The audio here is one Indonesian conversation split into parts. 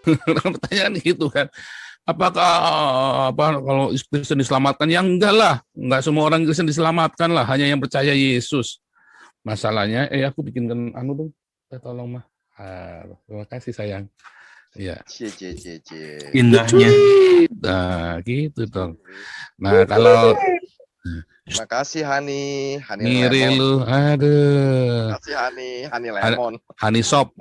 Pertanyaan gitu kan. Apakah kalau Kristen diselamatkan? Ya enggak lah, enggak semua orang Kristen diselamatkan lah, hanya yang percaya Yesus. Masalahnya, aku bikinkan dong, tolong mah. Terima kasih sayang. Iya. Indahnya. Nah, gitu dong. Nah, kalau makasih Hani ngiri Lemon. lu, aduh. Makasih Hani Lemon. Hani Shop.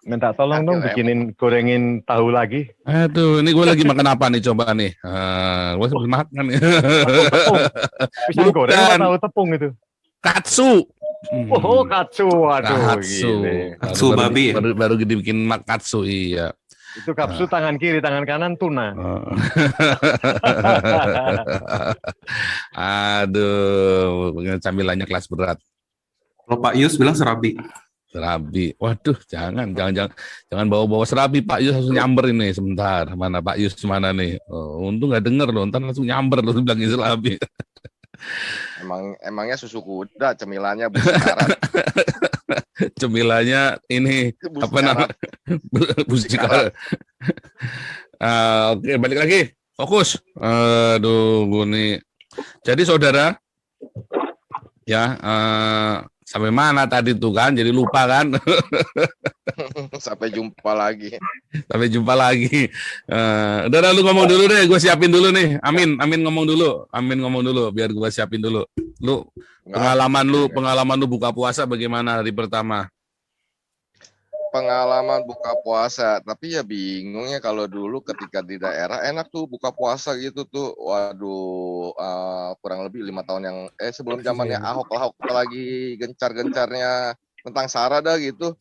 Minta tolong dong bikinin gorengin tahu lagi. Aduh, ini gue lagi makan apa nih coba nih? Gue sebelum makan nih. Tepung. Pisang goreng apa tahu tepung itu? Katsu. Oh, katsu. Waduh, katsu. Katsu babi. Baru dibikin katsu, iya. Itu katsu tangan kiri, tangan kanan tuna. Aduh, camilannya kelas berat. Kalau Pak Yus bilang serabi. Serabi. Waduh, jangan bawa-bawa serabi. Pak Yus langsung nyamber ini sebentar. Mana Pak Yus mana nih? Untung nggak denger loh. Ntar langsung nyamber loh bilang serabi. Emangnya susu kuda cemilannya busi karat. Cemilannya ini apa namanya? Busi karat. Oke, balik lagi. Fokus. Aduh, gue nih. Jadi saudara, ya sampai mana tadi tuh kan? Jadi lupa kan? Sampai jumpa lagi. Sampai jumpa lagi. Udah lu ngomong dulu deh, gue siapin dulu nih. Amin ngomong dulu, biar gue siapin dulu. Lu pengalaman lu buka puasa bagaimana hari pertama? Pengalaman buka puasa, tapi ya bingungnya kalau dulu ketika di daerah enak tuh buka puasa gitu tuh. Waduh, kurang lebih 5 tahun yang sebelum zamannya Ahok lagi gencar-gencarnya tentang SARA dah gitu.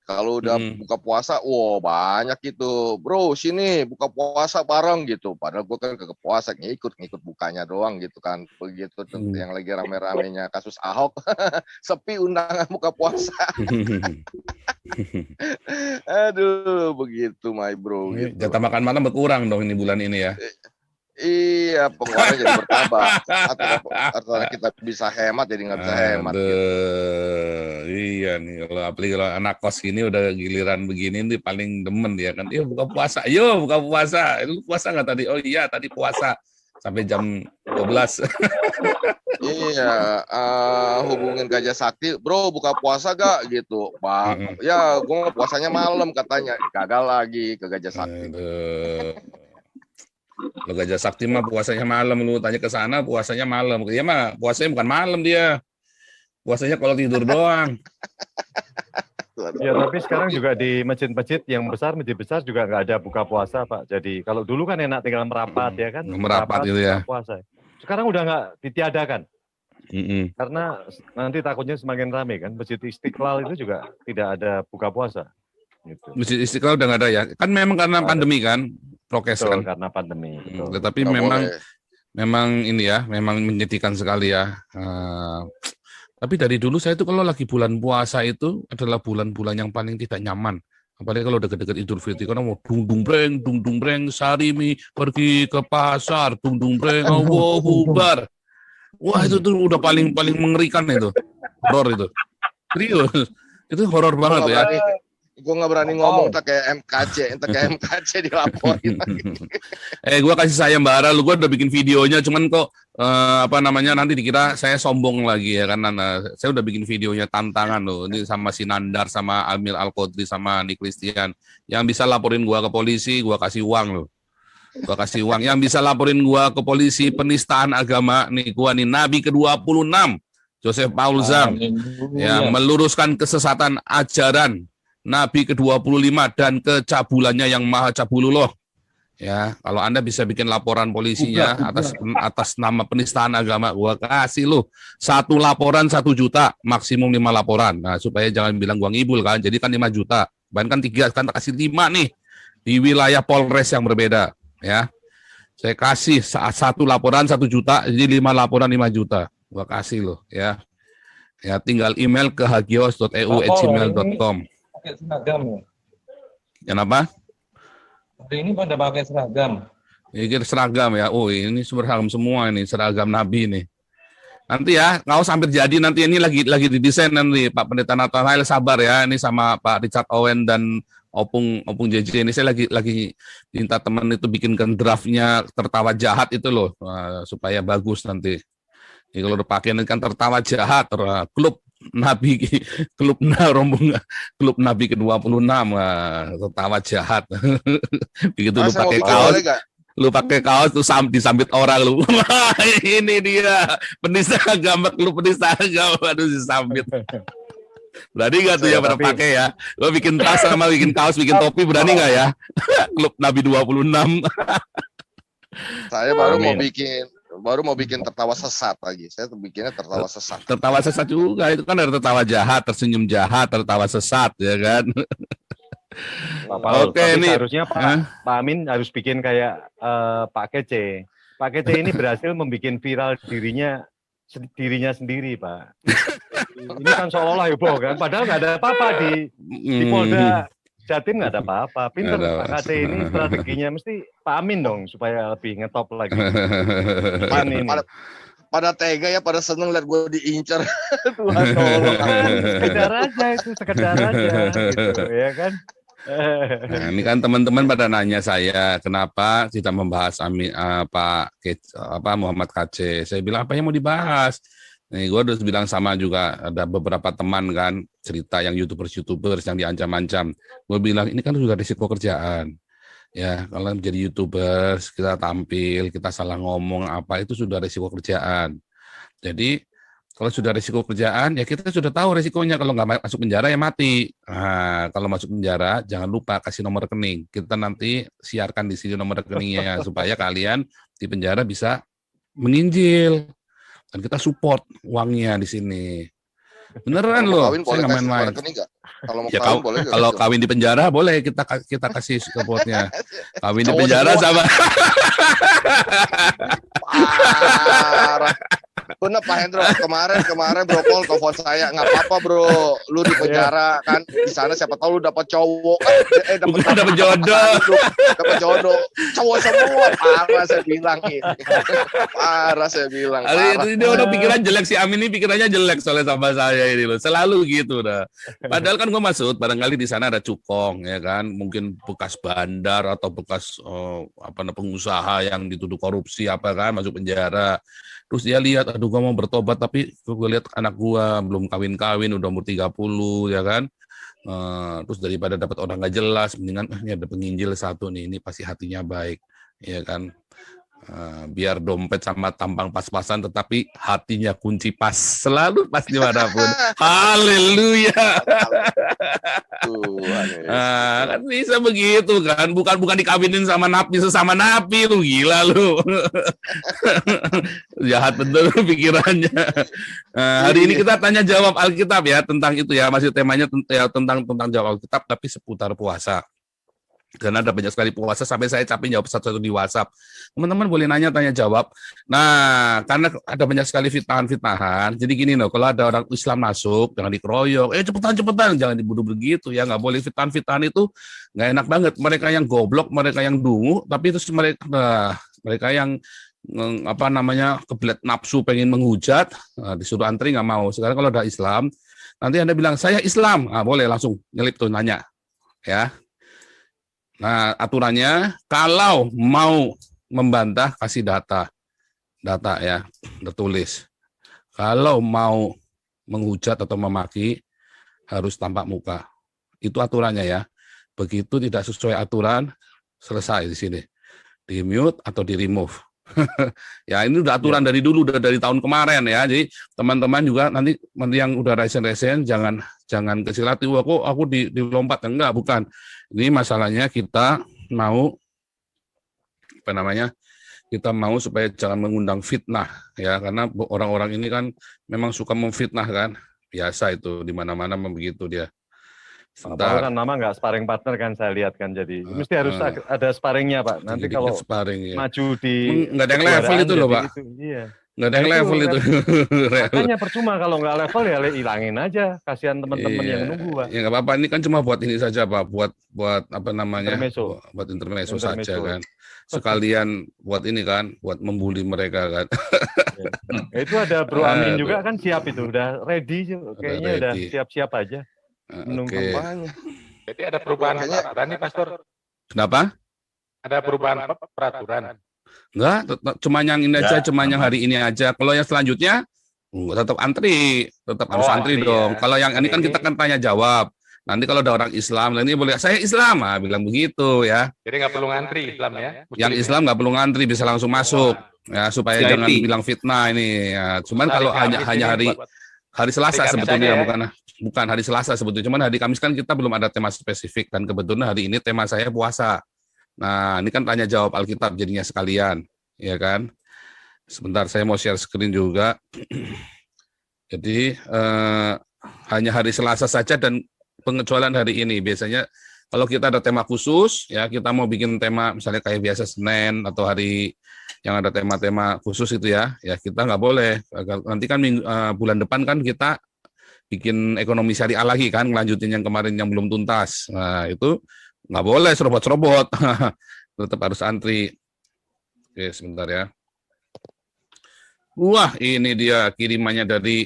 Kalau udah buka puasa, banyak gitu. Bro, sini buka puasa bareng gitu. Padahal gue kan kagak puasa, ngikut bukanya doang gitu kan. Begitu yang lagi rame-ramenya kasus Ahok. Sepi undangan buka puasa. Aduh, begitu my bro. Gitu. Jatah makan malam berkurang dong ini bulan ini ya. Iya, pengeluaran jadi bertambah. Artinya kita bisa hemat jadi nggak bisa hemat. Gitu. Iya nih, apalagi kalau anak kos gini udah giliran begini nih paling demen dia kan. Iya buka puasa, buka puasa. Lu puasa nggak tadi? Oh iya tadi puasa sampai jam 12. Iya, hubungin Gajah Sakti, bro buka puasa gak gitu. Ya, gue puasanya malam katanya. Gagal lagi ke Gajah Sakti. Lo Gajah Sakti mah puasanya malam, lu tanya ke sana puasanya malam. Dia mah puasanya bukan malam dia. Puasanya kalau tidur doang. Ya, tapi sekarang juga di masjid besar juga nggak ada buka puasa, Pak. Jadi kalau dulu kan enak tinggal merapat ya kan. Merapat gitu ya. Puasa. Sekarang udah nggak ditiadakan. Karena nanti takutnya semakin ramai kan. Masjid Istiqlal itu juga tidak ada buka puasa. Gitu. Masjid Istiqlal udah nggak ada ya. Kan memang karena pandemi kan. Prokes kan. Karena pandemi. Tetapi memang ini ya, memang menyedihkan sekali ya. Tapi dari dulu saya tuh kalau lagi bulan puasa itu adalah bulan-bulan yang paling tidak nyaman. Apalagi kalau deket-deket Idul Fitri, karena mau dung dung breng, Sarimi pergi ke pasar, dung breng, Allahu Akbar. Wah itu tuh udah paling mengerikan itu, horor itu. Serius, itu horor banget ya. Gue nggak berani ngomong tak kayak MKC dilaporin. Gue kasih sayembara, lu gue udah bikin videonya, cuman kok nanti dikira saya sombong lagi ya kan. Saya udah bikin videonya tantangan loh, ini sama si Nandar, sama Amil Al-Qodri, sama Nick Christian. Yang bisa laporin gue ke polisi, gue kasih uang loh. Gue kasih uang. Yang bisa laporin gue ke polisi penistaan agama, nih gue nih Nabi ke-26, Joseph Paul Zhang, yang meluruskan kesesatan ajaran Nabi ke-25 dan kecabulannya yang maha cabulullah. Ya, kalau Anda bisa bikin laporan polisinya atas nama penistaan agama, gua kasih lo 1 laporan 1 juta, maksimum 5 laporan. Nah, supaya jangan bilang gua ngibul kan. Jadi kan 5 juta. Bahkan 3 kan kasih 5 nih di wilayah Polres yang berbeda, ya. Saya kasih 1 laporan 1 juta, jadi 5 laporan 5 juta. Gua kasih lo, ya. Ya, tinggal email ke hagios.eu@gmail.com. Pakai seragam ya? Kenapa? Hari ini pada pakai seragam. Ini seragam ya. Oh, ini seragam semua ini, seragam Nabi nih. Nanti ya, kaos hampir jadi, nanti ini lagi didesain nanti Pak Pendeta Nathanael, sabar ya, ini sama Pak Richard Owen dan Opung JJ ini saya lagi minta teman itu bikinkan draftnya tertawa jahat itu loh, supaya bagus nanti. Jadi kalau udah pakai ini kan tertawa jahat, klub Nabi, rombongan klub Nabi ke-26, tertawa jahat. Begitu lu pakai kaos, tuh disambit orang lu. Wah, ini dia penista agama, klub penista agama, aduh disambit. Berani nggak tuh ya pada pakai ya? Lo bikin tas sama bikin kaos, bikin topi, berani nggak ya? Klub Nabi 26. Saya baru mau bikin tertawa sesat lagi. Saya bikinnya tertawa sesat. Tertawa sesat juga, itu kan ada tertawa jahat, tersenyum jahat, tertawa sesat, ya kan? Oke, ini harusnya Pak Amin harus bikin kayak Pak Kece. Pak Kece ini berhasil membuat viral dirinya sendiri, Pak. Ini kan seolah-olah heboh kan, padahal nggak ada apa-apa di Polda Jatim, nggak ada apa-apa. Pinter Pak Kece ini strateginya, mesti Pak Amin dong supaya lebih ngetop lagi. Pada tega ya, pada seneng lihat gue diincar. Tuhan tolong. Sekedar aja gitu, ya kan. Nah, ini kan teman-teman pada nanya saya kenapa tidak membahas Muhammad KC. Saya bilang apa yang mau dibahas? Nih, gue udah bilang sama juga, ada beberapa teman kan cerita yang youtubers yang diancam-ancam. Gue bilang ini kan sudah risiko kerjaan. Ya, kalau menjadi youtubers, kita tampil, kita salah ngomong apa, itu sudah risiko kerjaan. Jadi kalau sudah risiko kerjaan, ya kita sudah tahu risikonya. Kalau nggak masuk penjara ya mati. Nah, kalau masuk penjara, jangan lupa kasih nomor rekening. Kita nanti siarkan di sini nomor rekeningnya supaya kalian di penjara bisa menginjil. Dan kita support uangnya di sini. Beneran loh, saya nggak main-main. Kalau kawin di penjara boleh kita kasih supportnya. Kawin di penjara sama. Bener Pak Hendro, kemarin Bro Paul telepon saya, nggak apa-apa bro, lu di penjara kan, di sana siapa tahu lu dapat cowok kan, dapat jodoh, cowok semua, parah saya bilang. Ini udah pikiran jelek, si Amin ini pikirannya jelek soalnya sama saya ini loh, selalu gitu dah. Padahal kan gue maksud, barangkali di sana ada cukong ya kan, mungkin bekas bandar atau bekas pengusaha yang dituduh korupsi apa kan, masuk penjara. Terus dia lihat, aduh gue mau bertobat, tapi gue lihat anak gue belum kawin-kawin, udah umur 30, ya kan. Terus daripada dapat orang nggak jelas, mendingan ini ada penginjil satu nih, ini pasti hatinya baik, ya kan. Biar dompet sama tampang pas-pasan, tetapi hatinya kunci pas, selalu pas dimanapun. Haleluya. Kan bisa begitu kan, bukan dikawinin sama napi, sesama napi, lu gila lu. Jahat betul pikirannya. Hari ini kita tanya jawab Alkitab ya, tentang itu ya, masih temanya tentang jawab Alkitab, tapi seputar puasa. Karena ada banyak sekali puasa, sampai saya capek jawab satu-satu di WhatsApp. Teman-teman boleh nanya, tanya jawab. Nah, karena ada banyak sekali fitnahan-fitnahan, jadi gini loh, kalau ada orang Islam masuk, jangan dikeroyok, cepetan, jangan dibunuh begitu ya, nggak boleh fitnahan itu, nggak enak banget. Mereka yang goblok, mereka yang dungu, tapi itu mereka yang kebelet nafsu pengen menghujat, disuruh antri nggak mau. Sekarang kalau ada Islam, nanti Anda bilang saya Islam, boleh langsung nyelip tuh nanya, ya. Nah, aturannya kalau mau membantah kasih data ya, tertulis. Kalau mau menghujat atau memaki harus tampak muka. Itu aturannya ya. Begitu tidak sesuai aturan, selesai di sini. Di mute atau di remove. Ya ini udah aturan dari dulu, udah dari tahun kemarin ya. Jadi teman-teman juga nanti yang udah resen jangan kecil hati. Aku dilompat, enggak, bukan. Ini masalahnya kita mau kita mau supaya jangan mengundang fitnah ya, karena orang-orang ini kan memang suka memfitnah kan, biasa itu di mana-mana begitu dia. Sebentar. Kan Mama nggak sparring partner kan, saya lihat kan, jadi mesti harus ada sparringnya Pak. Nanti kalau sparring, ya. Maju di nggak ada yang level itu loh Pak. Iya. Nggak ada yang level itu. Makanya percuma kalau nggak level ya hilangin aja, kasihan teman-teman yang nunggu Pak. Ya nggak apa-apa, ini kan cuma buat ini saja Pak, buat intermezzo. Buat intermezzo saja kan. Sekalian buat ini kan, buat membuli mereka kan. Itu ada Bro Amin Aduh. juga kan siap itu, udah ready, kayaknya udah ready. siap-siap aja. Menunggu. Oke. Apanya? Jadi ada perubahan Kayaknya- peraturan nih, Pastor. Kenapa? Ada perubahan peraturan. Enggak, cuma yang ini aja, Enggak, cuma yang aman. hari ini aja. Kalau yang selanjutnya tetap antri, tetap harus antri antri dong. ya. Kalau yang ini kan Ini- kita kan tanya jawab. Nanti kalau ada orang Islam, ini boleh saya Islam, bilang begitu ya. Jadi nggak perlu ngantri Islam ya. Yang Islam nggak perlu ngantri, bisa langsung masuk ya supaya VIP. jangan bilang fitnah ini. Ya, cuman kalau hanya hari Selasa Kamis sebetulnya aja ya. bukan hari Selasa sebetulnya, cuman hari Kamis kan kita belum ada tema spesifik dan kebetulan hari ini tema saya puasa. Nah, ini kan tanya jawab Alkitab jadinya sekalian, ya kan? Sebentar saya mau share screen juga. Jadi hanya hari Selasa saja dan pengecualian hari ini. Biasanya kalau kita ada tema khusus, ya kita mau bikin tema misalnya kayak biasa Senin atau hari yang ada tema-tema khusus itu ya kita nggak boleh. Nanti kan bulan depan kan kita bikin ekonomi syariah lagi kan, ngelanjutin yang kemarin yang belum tuntas. Nah itu nggak boleh serobot-serobot, tetap harus antri. Oke sebentar ya. Wah ini dia kirimannya dari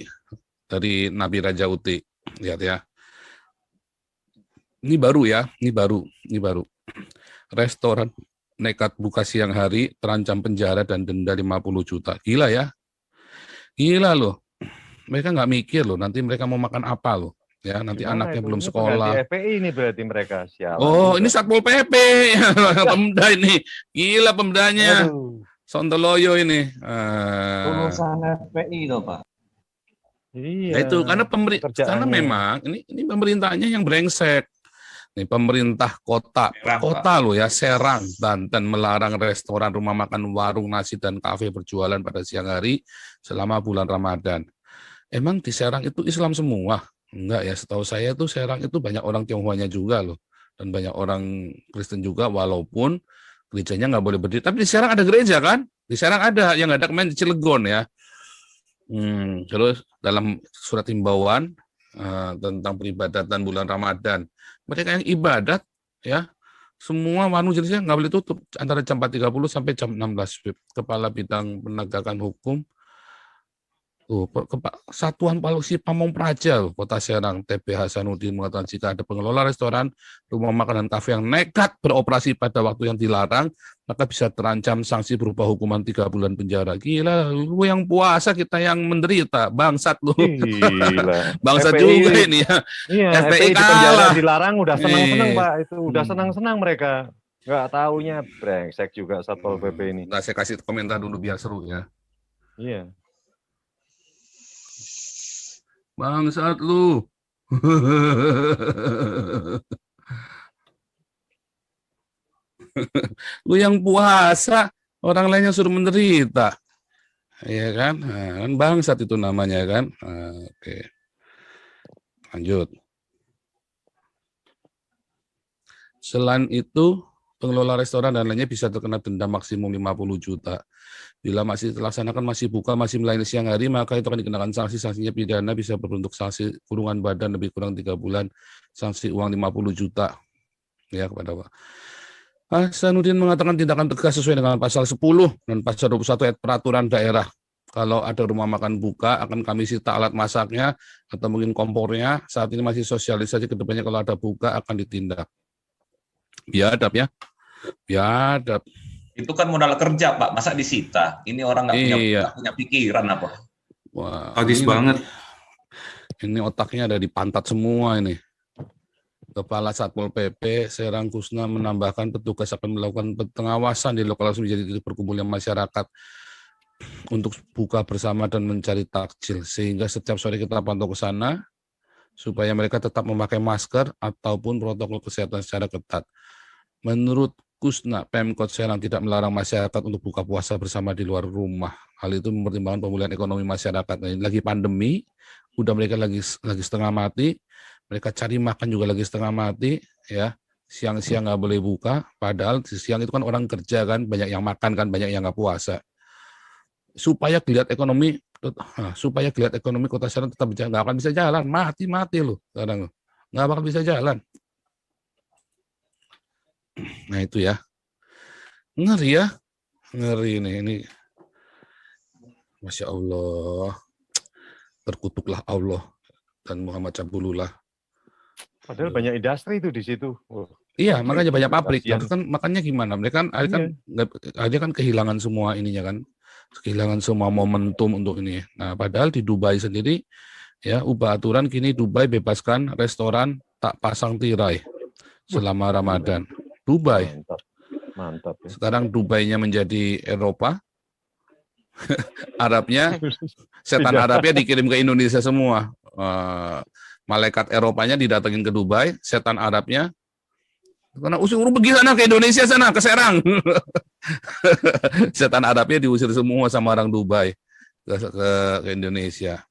Nabi Raja Uti. Lihat ya. Ini baru ya, ini baru. Restoran nekat buka siang hari, terancam penjara dan denda 50 juta. Gila ya. Gila loh. Mereka nggak mikir loh, nanti mereka mau makan apa loh. Ya, nanti Gimana anaknya itu? belum Ini sekolah. pengganti FPI ini berarti mereka siapa? Oh, ini Satpol PP. Pemda ini. Gila pemdanya. Aduh. Sontoloyo ini. Lulusan FPI loh, Pak. Iya. Nah itu karena Kerjaannya. karena memang ini pemerintahnya yang brengsek. Nih pemerintah kota Serang, loh ya, Serang, Banten melarang restoran, rumah makan, warung nasi dan kafe berjualan pada siang hari selama bulan Ramadan. Emang di Serang itu Islam semua? Enggak ya, setahu saya tuh Serang itu banyak orang Tionghoanya juga loh dan banyak orang Kristen juga walaupun gerejanya nggak boleh berdiri. Tapi di Serang ada gereja kan? Di Serang ada, yang ada kemarin di Cilegon ya. Terus dalam surat himbauan tentang peribadatan bulan Ramadan, mereka yang ibadat ya semua warung jenisnya nggak boleh tutup antara jam 4.30 sampai jam 16. Kepala Bidang Penegakan Hukum Satuan Polisi Pamong Praja Kota Serang TP Hasanuddin mengatakan jika ada pengelola restoran, rumah makan dan kafe yang nekat beroperasi pada waktu yang dilarang, maka bisa terancam sanksi berupa hukuman 3 bulan penjara. Gila, lu yang puasa, kita yang menderita, bangsat lu. Gila. Bangsat FPI juga ini ya. Iya, FPI FPI di penjara kalah. dilarang udah senang-senang, Nih. Pak. Itu udah senang-senang mereka. Nggak taunya brengsek juga Satpol PP ini. Nggak, saya kasih komentar dulu biar seru ya. Iya. Bangsat lu. Lu yang puasa, orang lainnya suruh menderita. Iya kan? Nah, kan bangsat itu namanya kan. Nah, oke. Lanjut. Selain itu, pengelola restoran dan lainnya bisa terkena denda maksimum 50 juta. Bila masih dilaksanakan, masih buka, masih melayani siang hari, maka itu akan dikenakan sanksi. Sanksinya pidana bisa berbentuk sanksi kurungan badan lebih kurang 3 bulan, sanksi uang 50 juta. Ya, kepada Pak Hasanuddin mengatakan tindakan tegas sesuai dengan pasal 10 dan pasal 21 ayat peraturan daerah. Kalau ada rumah makan buka, akan kami sita alat masaknya atau mungkin kompornya. Saat ini masih sosialisasi, kedepannya kalau ada buka akan ditindak. Biadab ya. Biadab. Itu kan modal kerja, Pak. Masa disita? Ini orang nggak punya pikiran apa? Wah, Sadis ini- banget. Ini otaknya ada di pantat semua ini. Kepala Satpol PP Serang Kusna menambahkan petugas akan melakukan pengawasan di lokasi menjadi titik berkumpulnya masyarakat untuk buka bersama dan mencari takjil, sehingga setiap sore kita pantau ke sana supaya mereka tetap memakai masker ataupun protokol kesehatan secara ketat. Menurut Kusna, Pemkot Serang tidak melarang masyarakat untuk buka puasa bersama di luar rumah. Hal itu mempertimbangkan pemulihan ekonomi masyarakat. Nah, ini lagi pandemi, udah mereka lagi setengah mati, mereka cari makan juga lagi setengah mati, ya. Siang-siang nggak boleh buka, padahal di siang itu kan orang kerja kan, banyak yang makan kan, banyak yang nggak puasa. Supaya geliat ekonomi Kota Serang tetap nggak akan bisa jalan, mati loh sekarang, nggak bakal bisa jalan. Nah itu ya, ngeri ini Masya Allah. Terkutuklah Allah dan Muhammad Cabulullah. Padahal banyak industri itu di situ. Iya, makanya banyak pabrik. Kasihan. Kan makanya gimana? Mereka kan kehilangan semua ininya kan. Kehilangan semua momentum untuk ini. Nah, padahal di Dubai sendiri ya ubah aturan kini Dubai bebaskan restoran tak pasang tirai selama Ramadan. Dubai. Mantap. Mantap ya. Sekarang Dubainya menjadi Eropa. Arabnya, setan Arabnya dikirim ke Indonesia semua. Malaikat Eropanya didatengin ke Dubai, setan Arabnya karena usir pergi sana ke Indonesia sana, ke Serang. Setan Arabnya diusir semua sama orang Dubai ke Indonesia.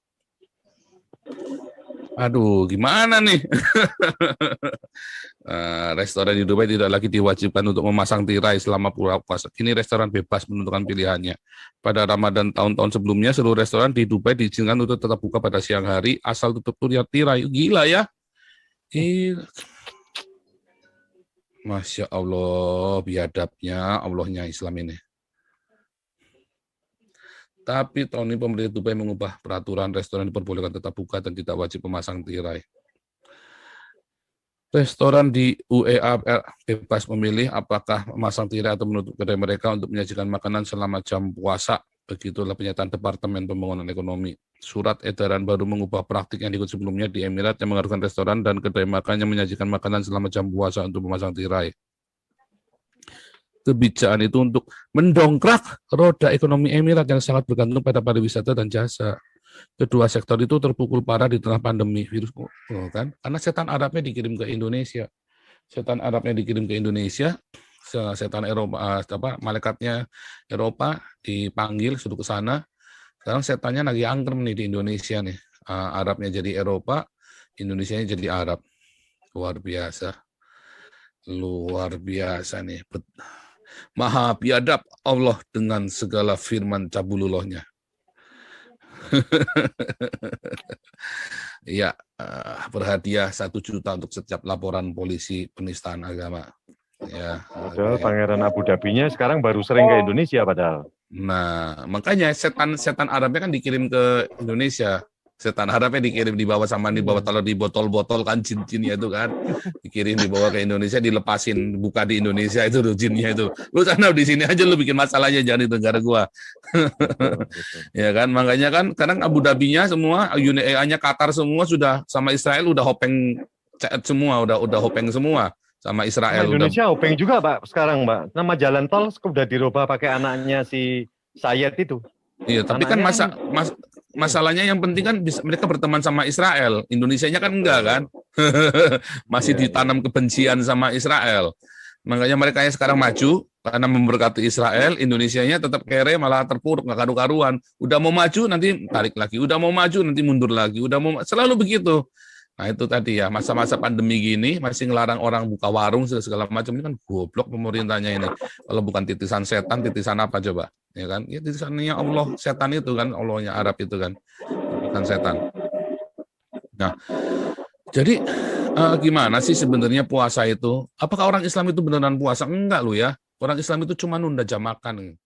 Aduh, gimana nih? Restoran di Dubai tidak lagi diwajibkan untuk memasang tirai selama puasa. Kini restoran bebas menentukan pilihannya. Pada Ramadan tahun-tahun sebelumnya, seluruh restoran di Dubai diizinkan untuk tetap buka pada siang hari, asal tutup tirai. Gila ya? Gila. Masya Allah, biadabnya Allahnya Islam ini. Tapi tahun ini pemerintah Dubai mengubah peraturan restoran diperbolehkan tetap buka dan tidak wajib memasang tirai. Restoran di UEA bebas memilih apakah memasang tirai atau menutup kedai mereka untuk menyajikan makanan selama jam puasa. Begitulah pernyataan Departemen Pembangunan Ekonomi. Surat edaran baru mengubah praktik yang diikut sebelumnya di Emirat yang mengharuskan restoran dan kedai makan yang menyajikan makanan selama jam puasa untuk memasang tirai. Kebijakan itu untuk mendongkrak roda ekonomi Emirat yang sangat bergantung pada pariwisata dan jasa. Kedua sektor itu terpukul parah di tengah pandemi virus kan? Karena setan Arabnya dikirim ke Indonesia. Setan Arabnya dikirim ke Indonesia, setan Eropa malaikatnya Eropa dipanggil suruh ke sana. Sekarang setannya lagi angkrem nih di Indonesia nih. Arabnya jadi Eropa, Indonesianya jadi Arab. Luar biasa. Luar biasa nih. Maha biadab Allah dengan segala firman cabulullahnya. Ya, berhadiah 1 juta untuk setiap laporan polisi penistaan agama. Ya, padahal Pangeran Abu Dhabinya sekarang baru sering ke Indonesia padahal. Nah, makanya setan Arabnya kan dikirim ke Indonesia. Setan Arabnya dikirim dibawa taruh di botol-botol kan jin-jinnya itu kan. Dikirim dibawa ke Indonesia, dilepasin buka di Indonesia itu tuh jinnya itu. Lu sana di sini aja lu bikin masalahnya jangan di negara gua. Ya kan, makanya kan kadang Abu Dhabinya semua, UAE-nya Qatar semua sudah sama Israel udah hopeng semua, udah hopeng semua sama Israel. Indonesia hopeng juga, Pak, sekarang, Mbak. Nama jalan tol sudah dirubah pakai anaknya si Sayed itu. Iya, tapi kan masalahnya yang penting kan mereka berteman sama Israel. Indonesianya kan enggak kan. Masih ditanam kebencian sama Israel. Makanya mereka yang sekarang maju karena memberkati Israel, Indonesianya tetap kere malah terpuruk nggak karu-karuan. Udah mau maju nanti tarik lagi, udah mau maju nanti mundur lagi, selalu begitu. Nah itu tadi ya, masa-masa pandemi gini masih ngelarang orang buka warung segala macam, ini kan goblok pemerintahnya ini. Kalau bukan titisan setan, titisan apa coba? Ya kan? Ya titisannya Allah, setan itu kan, Allahnya Arab itu kan. Titisan setan. Nah, jadi gimana sih sebenarnya puasa itu? Apakah orang Islam itu beneran puasa? Enggak loh ya. Orang Islam itu cuma nunda jam makan.